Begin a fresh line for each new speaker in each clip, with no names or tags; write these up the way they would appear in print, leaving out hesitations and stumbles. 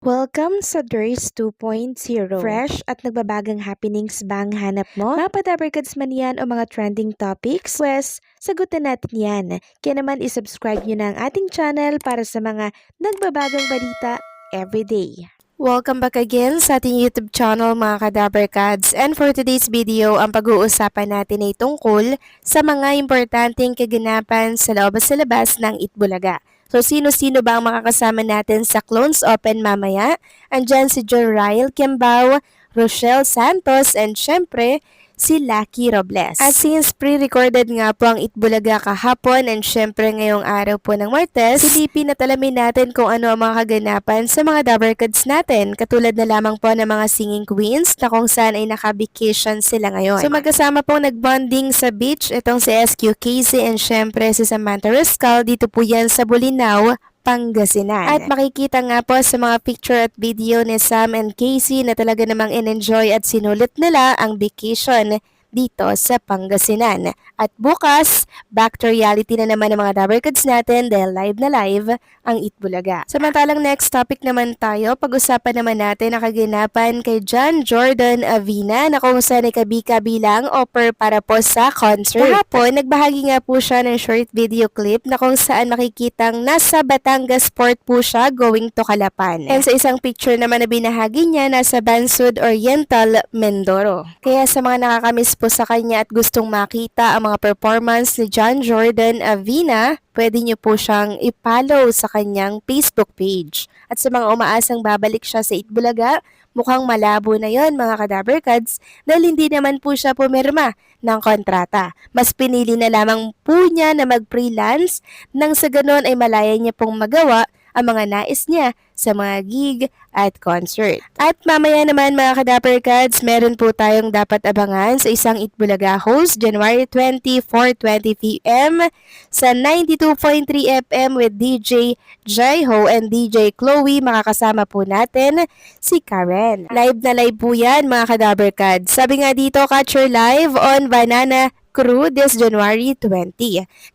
Welcome sa DRS 2.0. Fresh at nagbabagang happenings ba ang hanap mo? Mga padabarkads man yan o mga trending topics? Pwes, sagutin natin yan. Kaya naman isubscribe nyo na ang ating channel para sa mga nagbabagang balita everyday. Welcome back again sa ating YouTube channel mga kadabarkads. And for today's video, ang pag-uusapan natin ay tungkol sa mga importanteng kaganapan sa loob at sa labas ng Itbulaga. So, sino-sino ba ang makakasama natin sa Clones Open mamaya? Andyan si John Ryle Kiambao, Rochelle Santos, and syempre, si Lucky Robles. At since pre-recorded nga po ang Itbulaga kahapon and syempre ngayong araw po ng Martes, silipin at alamin natin kung ano ang mga kaganapan sa mga Dabarkads natin. Katulad na lamang po ng mga singing queens na kung saan ay naka-vacation sila ngayon. So magkasama pong nagbonding sa beach itong si SQ Casey and syempre si Samantha Rascal. Dito po yan sa Bolinao, Pangasinan. At makikita nga po sa mga picture at video ni Sam and Casey na talaga namang in-enjoy at sinulit nila ang vacation dito sa Pangasinan. At bukas, back to reality na naman ng mga Dabarkads natin dahil live na live ang Itbulaga. Samantalang next topic naman tayo, pag-usapan naman natin ang kaganapan kay John Jordan Avina na kung saan ay kabi-kabilang offer para po sa concert. Kahapon, nagbahagi nga po siya ng short video clip na kung saan makikitang nasa Batangas Port po siya going to Calapan. And sa isang picture naman na binahagi niya, nasa Bansud Oriental, Mindoro. Kaya sa mga nakakamiss po sa kanya at gustong makita ang mga performance ni John Jordan Avina, pwede niyo po siyang i-follow sa kanyang Facebook page. At sa mga umaasang babalik siya sa Itbulaga, mukhang malabo na yon mga Kadabarkads dahil hindi naman po siya pumirma ng kontrata. Mas pinili na lamang po niya na mag-freelance nang sa ganon ay malaya niya pong magawa ang mga nais niya sa mga gig at concert. At mamaya naman mga Kadabarkads, meron po tayong dapat abangan sa isang Itbulaga host January 20, 4:20 p.m. sa 92.3 FM with DJ Jaiho and DJ Chloe. Makakasama po natin si Karen. Live na live po yan mga Kadabarkads. Sabi nga dito, catch your live on Banana Crew this January 20.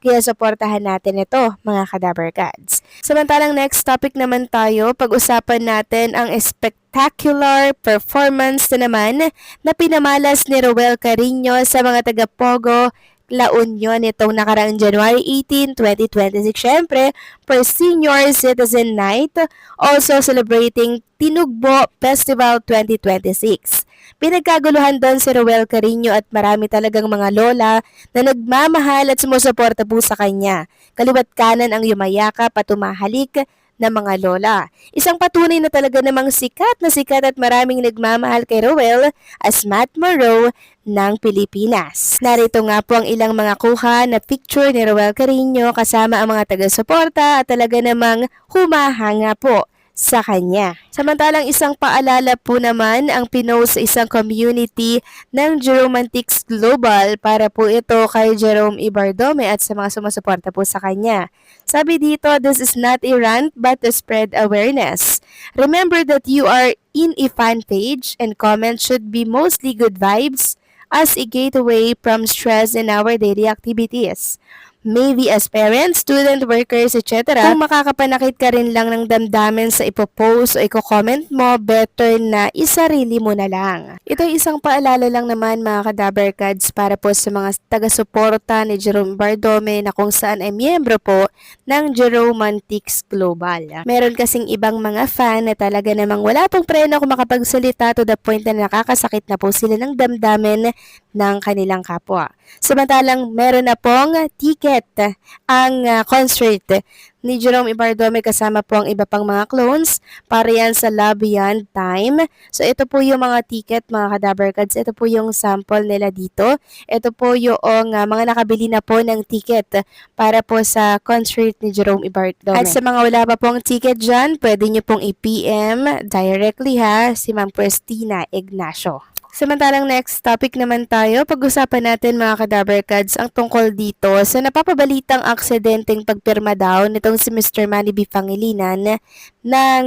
Kaya supportahan natin ito mga Kadabarkads. Samantalang next topic naman tayo, pag-usapan natin ang spectacular performance na naman na pinamalas ni Roel Carino sa mga taga-Pogo La Union itong nakaraang January 18, 2026. Syempre, for Senior Citizen Night, also celebrating Tinugbo Festival 2026. Pinagkaguluhan doon si Roel Carino at marami talagang mga lola na nagmamahal at sumusuporta po sa kanya. Kaliwat kanan ang yumayakap at tumahalik na mga lola. Isang patunay na talaga namang sikat at maraming nagmamahal kay Roel as Matt Morrow ng Pilipinas. Narito nga po ang ilang mga kuha na picture ni Roel Carino kasama ang mga taga-suporta at talaga namang humahanga po sa kanya. Samantalang isang paalala po naman ang pinost sa isang community ng Jeromantics Global para po ito kay Jerome Ibardome at sa mga sumusuporta po sa kanya. Sabi dito, this is not a rant but to spread awareness. Remember that you are in a fan page and comments should be mostly good vibes as a gateway from stress in our daily activities. Maybe as parents, student, workers, etc. Kung makakapanakit ka rin lang ng damdamin sa ipopost o i-comment mo, better na isarili mo na lang. Ito ay isang paalala lang naman mga Kadabarkads para po sa mga taga-suporta ni Jerome Bardome na kung saan ay miyembro po ng Jeromantics Global. Meron kasing ibang mga fan na talaga namang wala pong preno kung makapagsalita to the point na nakakasakit na po sila ng damdamin ng kanilang kapwa. Samantalang meron na pong ticket ang concert ni Jerome Ibardome kasama po ang iba pang mga clones para yan sa Love Beyond Time. So ito po yung mga ticket mga Kadabarkads. Ito po yung sample nila dito. Ito po yung mga nakabili na po ng ticket para po sa concert ni Jerome Ibardome. At sa mga wala pa pong ticket dyan, pwede nyo pong i-PM directly ha si Ma'am Christina Ignacio. Samantalang next topic naman tayo, pag-usapan natin mga Kadaberkads ang tungkol dito sa napapabalitang aksidenteng pagpirma daw nitong si Mr. Manny B. Pangilinan ng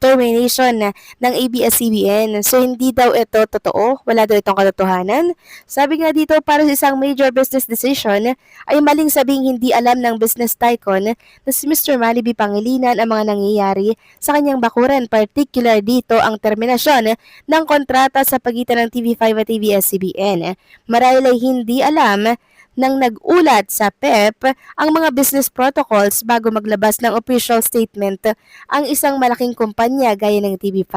termination ng ABS-CBN. So hindi daw ito totoo, wala daw itong katotohanan. Sabi nga dito para sa isang major business decision ay maling sabing hindi alam ng business tycoon na si Mr. Manny B. Pangilinan ang mga nangyayari sa kanyang bakuran, particular dito ang terminasyon ng kontrata sa pagitan ng TV5 at ABS-CBN. Marahil ay hindi alam nang nag-ulat sa PEP ang mga business protocols bago maglabas ng official statement ang isang malaking kumpanya gaya ng TV5.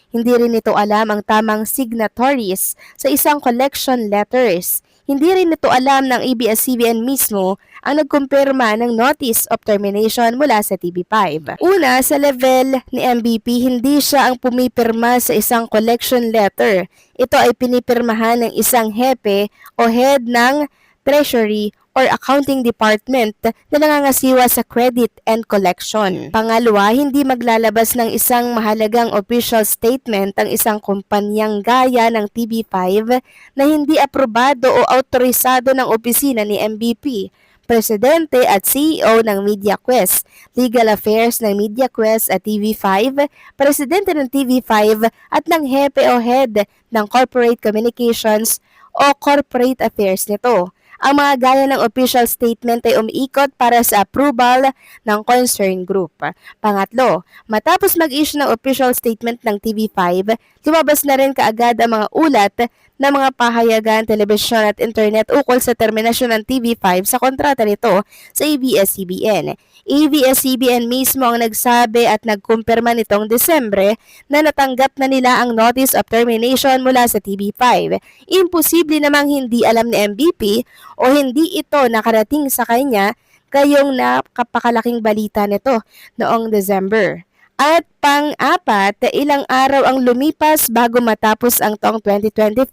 Hindi rin ito alam ang tamang signatories sa isang collection letters. Hindi rin ito alam ng ABS-CBN mismo ang nagkumpirma ng notice of termination mula sa TV5. Una, sa level ni MVP, hindi siya ang pumipirma sa isang collection letter. Ito ay pinipirmahan ng isang hepe o head ng Treasury or Accounting Department na nangangasiwa sa credit and collection. Pangalawa, hindi maglalabas ng isang mahalagang official statement ang isang kumpanyang gaya ng TV5 na hindi aprobado o autorisado ng opisina ni MVP, Presidente at CEO ng MediaQuest, Legal Affairs ng MediaQuest at TV5, Presidente ng TV5 at ng hepe o head ng Corporate Communications o Corporate Affairs nito. Ang mga gaya ng official statement ay umiikot para sa approval ng concerned group. Pangatlo, matapos mag-issue ng official statement ng TV5, lumabas na rin kaagad ang mga ulat ng mga pahayagan, telebisyon at internet ukol sa terminasyon ng TV5 sa kontrata nito sa ABS-CBN. ABS-CBN mismo ang nagsabi at nagkumpirma nitong Desembre na natanggap na nila ang notice of termination mula sa TV5. Imposible namang hindi alam ni MVP o hindi ito nakarating sa kanya gayong napakalaking balita nito noong December. At pang-apat, ilang araw ang lumipas bago matapos ang taong 2025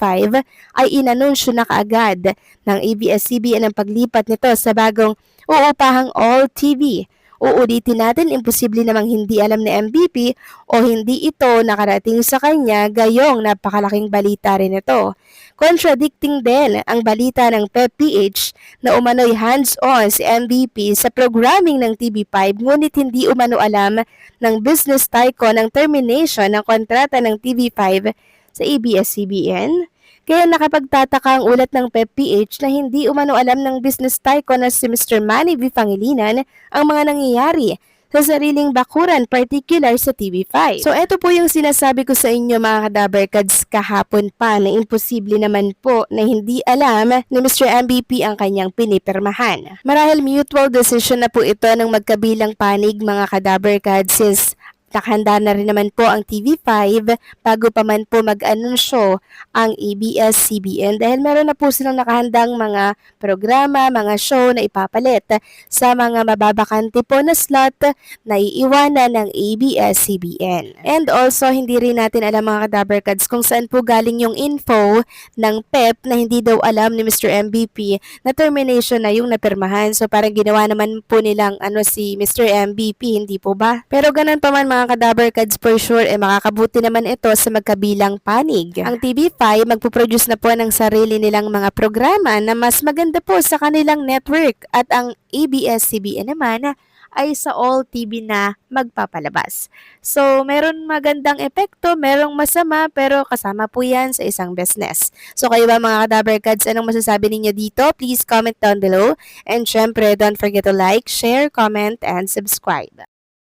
ay inanunsyo na kaagad ng ABS-CBN ang paglipat nito sa bagong uupahang All TV. Uulitin natin, imposible namang hindi alam ni MVP o hindi ito nakarating sa kanya gayong napakalaking balita rin ito. Contradicting din ang balita ng PEP-PH na umano'y hands-on si MVP sa programming ng TV5 ngunit hindi umano alam ng business tycoon ang termination ng kontrata ng TV5 sa ABS-CBN. Kaya nakapagtataka ang ulat ng PEP-PH na hindi umano alam ng business tycoon na si Mr. Manny V. Pangilinan ang mga nangyayari sa sariling bakuran, particular sa TV5. So eto po yung sinasabi ko sa inyo mga Kadaberkads kahapon pa na imposible naman po na hindi alam ni Mr. MVP ang kanyang pinipirmahan. Marahil mutual decision na po ito ng magkabilang panig mga Kadaberkads since nakahanda na rin naman po ang TV5 bago pa man po mag-anunsyo ang ABS-CBN dahil meron na po silang nakahandang mga programa, mga show na ipapalit sa mga mababakante po na slot na iiwanan ng ABS-CBN. And also, hindi rin natin alam mga Kadaberkads kung saan po galing yung info ng PEP na hindi daw alam ni Mr. MVP na termination na yung napirmahan. So parang ginawa naman po nilang si Mr. MVP, hindi po ba? Pero ganun pa man mga Kadaberkads, for sure makakabuti naman ito sa magkabilang panig. Ang TV5 magpuproduce na po ng sarili nilang mga programa na mas maganda po sa kanilang network at ang ABS-CBN naman ay sa All TV na magpapalabas. So, meron magandang epekto, merong masama, pero kasama po yan sa isang business. So, kayo ba mga Kadaberkads, anong masasabi ninyo dito? Please comment down below. And syempre, don't forget to like, share, comment, and subscribe.